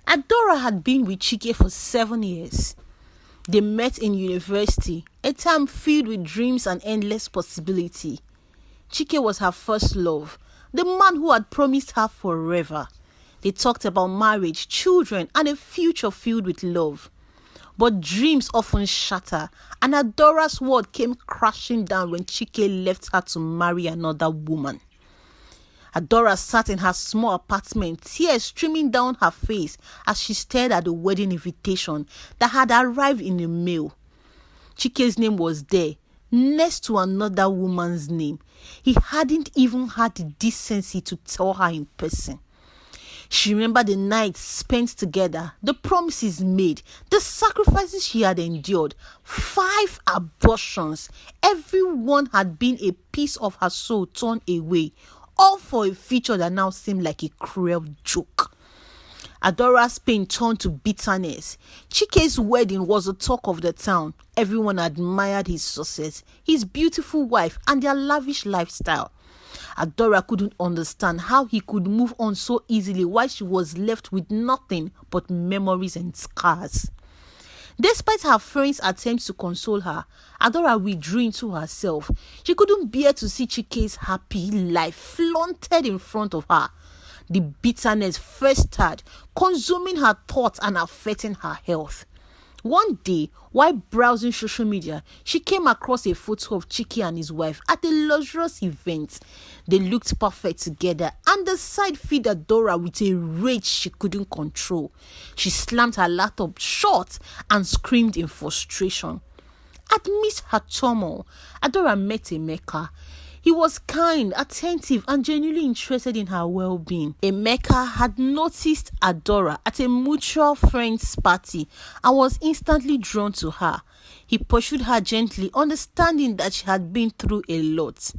Adora had been with Chike for 7 years. They met in university, a time filled with dreams and endless possibility. Chike was her first love, the man who had promised her forever. They talked about marriage, children, and a future filled with love. But dreams often shatter, and Adora's world came crashing down when Chike left her to marry another woman. Adora sat in her small apartment, tears streaming down her face as she stared at the wedding invitation that had arrived in the mail. Chike's name was there, next to another woman's name. He hadn't even had the decency to tell her in person. She remembered the nights spent together, the promises made, the sacrifices she had endured. 5 abortions. Everyone had been a piece of her soul torn away, all for a future that now seemed like a cruel joke. Adora's pain turned to bitterness. Chike's wedding was the talk of the town. Everyone admired his success, his beautiful wife, and their lavish lifestyle. Adora couldn't understand how he could move on so easily while she was left with nothing but memories and scars. Despite her friends' attempts to console her, Adora withdrew into herself. She couldn't bear to see Chike's happy life flaunted in front of her. The bitterness festered, consuming her thoughts and affecting her health. One day, while browsing social media, she came across a photo of Chike and his wife at a luxurious event. They looked perfect together, and the sight filled Adora with a rage she couldn't control. She slammed her laptop shut and screamed in frustration. Amidst her turmoil, Adora met Emeka. He was kind, attentive, and genuinely interested in her well-being. Emeka had noticed Adora at a mutual friend's party and was instantly drawn to her. He pursued her gently, understanding that she had been through a lot.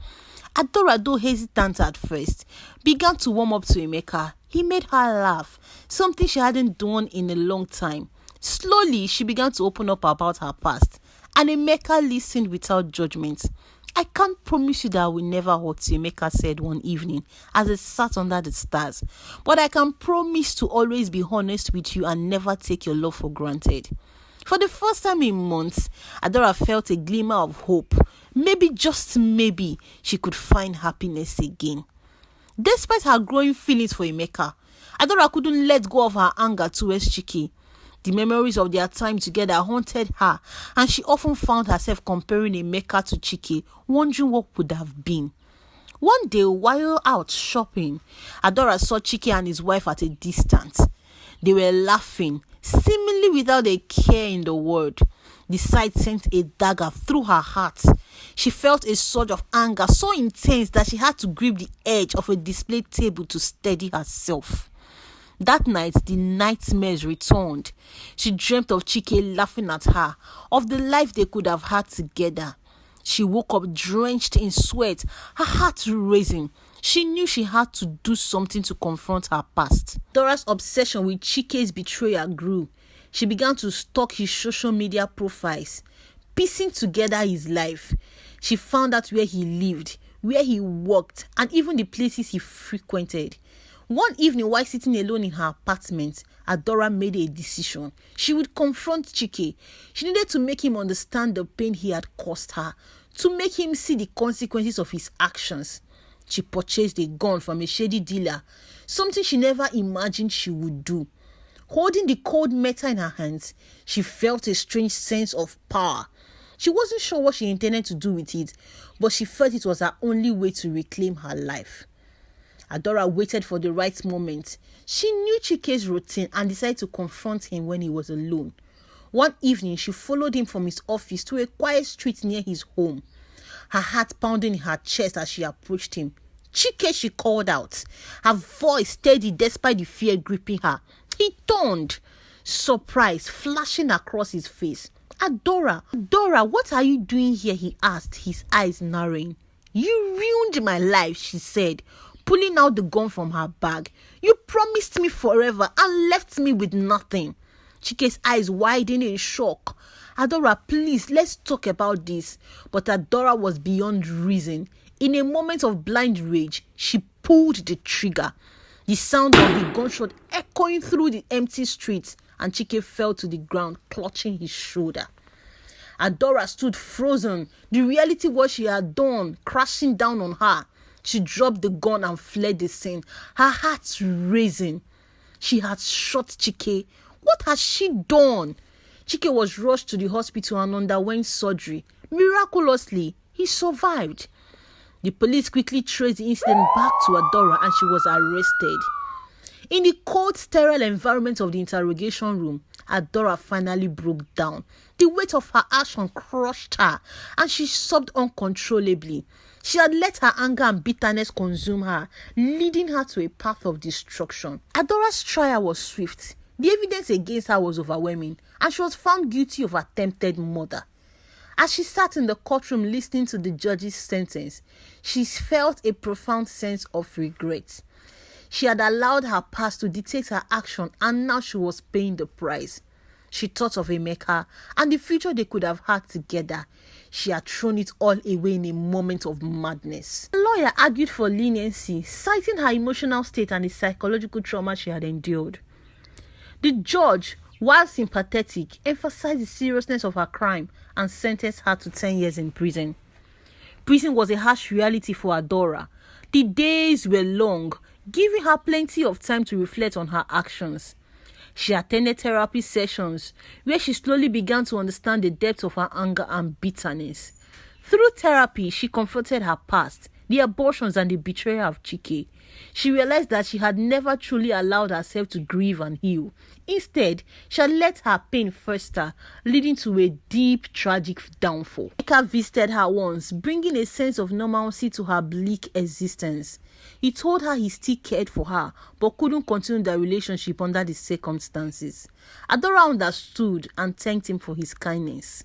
Adora, though hesitant at first, began to warm up to Emeka. He made her laugh, something she hadn't done in a long time. Slowly, she began to open up about her past, and Emeka listened without judgment. "I can't promise you that I will never hurt you," Emeka said one evening as they sat under the stars. "But I can promise to always be honest with you and never take your love for granted." For the first time in months, Adora felt a glimmer of hope. Maybe, just maybe, she could find happiness again. Despite her growing feelings for Emeka, Adora couldn't let go of her anger towards Chike. The memories of their time together haunted her, and she often found herself comparing Emeka to Chike, wondering what would have been. One day, while out shopping, Adora saw Chike and his wife at a distance. They were laughing, seemingly without a care in the world. The sight sent a dagger through her heart. She felt a surge of anger so intense that she had to grip the edge of a display table to steady herself. That night, the nightmares returned. She dreamt of Chike laughing at her, of the life they could have had together. She woke up drenched in sweat, her heart racing. She knew she had to do something to confront her past. Dora's obsession with Chike's betrayal grew. She began to stalk his social media profiles, piecing together his life. She found out where he lived, where he worked, and even the places he frequented. One evening, while sitting alone in her apartment, Adora made a decision. She would confront Chike. She needed to make him understand the pain he had caused her, to make him see the consequences of his actions. She purchased a gun from a shady dealer, something she never imagined she would do. Holding the cold metal in her hands, she felt a strange sense of power. She wasn't sure what she intended to do with it, but she felt it was her only way to reclaim her life. Adora waited for the right moment. She knew Chike's routine and decided to confront him when he was alone. One evening, she followed him from his office to a quiet street near his home, her heart pounding in her chest as she approached him. "Chike," she called out, her voice steady despite the fear gripping her. He turned, surprise flashing across his face. Adora, what are you doing here?" he asked, his eyes narrowing. "You ruined my life," she said, pulling out the gun from her bag. "You promised me forever and left me with nothing." Chike's eyes widened in shock. "Adora, please, let's talk about this." But Adora was beyond reason. In a moment of blind rage, she pulled the trigger. The sound of the gunshot echoing through the empty streets, and Chike fell to the ground, clutching his shoulder. Adora stood frozen. The reality what she had done crashing down on her. She dropped the gun and fled the scene, her heart racing. She had shot Chike. What had she done? Chike was rushed to the hospital and underwent surgery. Miraculously, he survived. The police quickly traced the incident back to Adora and she was arrested. In the cold, sterile environment of the interrogation room, Adora finally broke down. The weight of her action crushed her and she sobbed uncontrollably. She had let her anger and bitterness consume her, leading her to a path of destruction. Adora's trial was swift. The evidence against her was overwhelming and she was found guilty of attempted murder. As she sat in the courtroom listening to the judge's sentence, she felt a profound sense of regret. She had allowed her past to dictate her action and now she was paying the price. She thought of Emeka and the future they could have had together. She had thrown it all away in a moment of madness. The lawyer argued for leniency, citing her emotional state and the psychological trauma she had endured. The judge, while sympathetic, emphasized the seriousness of her crime and sentenced her to 10 years in prison. Prison was a harsh reality for Adora. The days were long, giving her plenty of time to reflect on her actions. She attended therapy sessions where she slowly began to understand the depth of her anger and bitterness. Through therapy, she confronted her past, the abortions and the betrayal of Chike. She realized that she had never truly allowed herself to grieve and heal. Instead, she had let her pain fester, leading to a deep, tragic downfall. Emeka visited her once, bringing a sense of normalcy to her bleak existence. He told her he still cared for her, but couldn't continue the relationship under the circumstances. Adora understood and thanked him for his kindness.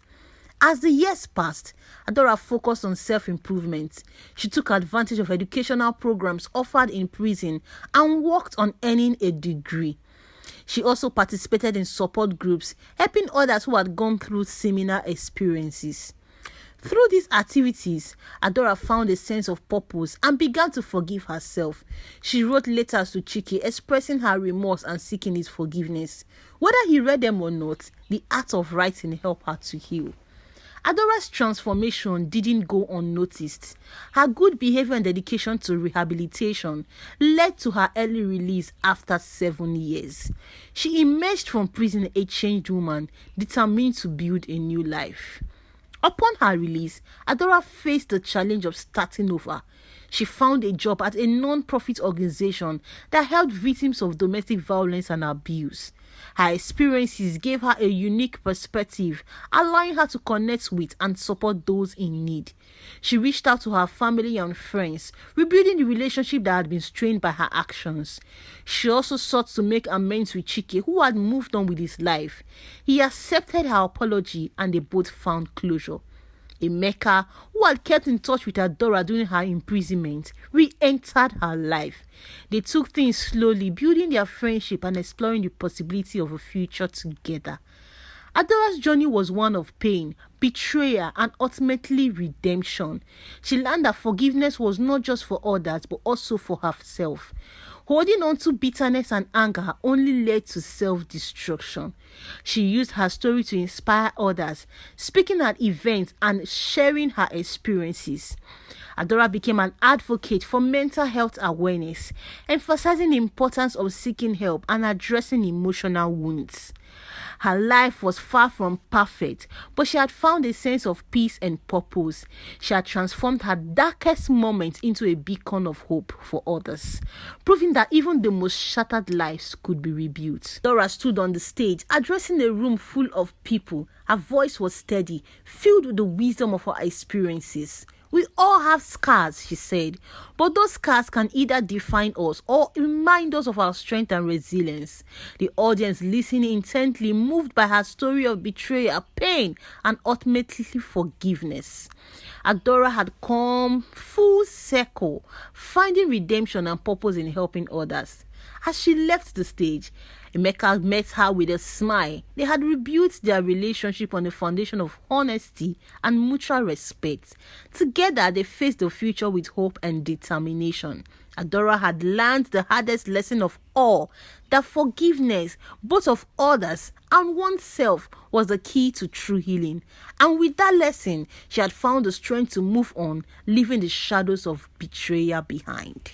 As the years passed, Adora focused on self-improvement. She took advantage of educational programs offered in prison and worked on earning a degree. She also participated in support groups, helping others who had gone through similar experiences. Through these activities, Adora found a sense of purpose and began to forgive herself. She wrote letters to Chike expressing her remorse and seeking his forgiveness. Whether he read them or not, the act of writing helped her to heal. Adora's transformation didn't go unnoticed. Her good behavior and dedication to rehabilitation led to her early release after 7 years. She emerged from prison a changed woman, determined to build a new life. Upon her release, Adora faced the challenge of starting over. She found a job at a non-profit organization that helped victims of domestic violence and abuse. Her experiences gave her a unique perspective, allowing her to connect with and support those in need. She reached out to her family and friends, rebuilding the relationship that had been strained by her actions. She also sought to make amends with Chike, who had moved on with his life. He accepted her apology and they both found closure. Emeka, who had kept in touch with Adora during her imprisonment, re-entered her life. They took things slowly, building their friendship and exploring the possibility of a future together. Adora's journey was one of pain, betrayal, and ultimately redemption. She learned that forgiveness was not just for others, but also for herself. Holding on to bitterness and anger only led to self-destruction. She used her story to inspire others, speaking at events and sharing her experiences. Adora became an advocate for mental health awareness, emphasizing the importance of seeking help and addressing emotional wounds. Her life was far from perfect, but she had found a sense of peace and purpose. She had transformed her darkest moments into a beacon of hope for others, proving that even the most shattered lives could be rebuilt. Dora stood on the stage, addressing a room full of people. Her voice was steady, filled with the wisdom of her experiences. We all have scars, she said, but those scars can either define us or remind us of our strength and resilience. The audience listened intently, moved by her story of betrayal, pain, and ultimately forgiveness. Adora had come full circle, finding redemption and purpose in helping others. As she left the stage, Emeka met her with a smile. They had rebuilt their relationship on a foundation of honesty and mutual respect. Together, they faced the future with hope and determination. Adora had learned the hardest lesson of all, that forgiveness, both of others and oneself, was the key to true healing. And with that lesson, she had found the strength to move on, leaving the shadows of betrayal behind.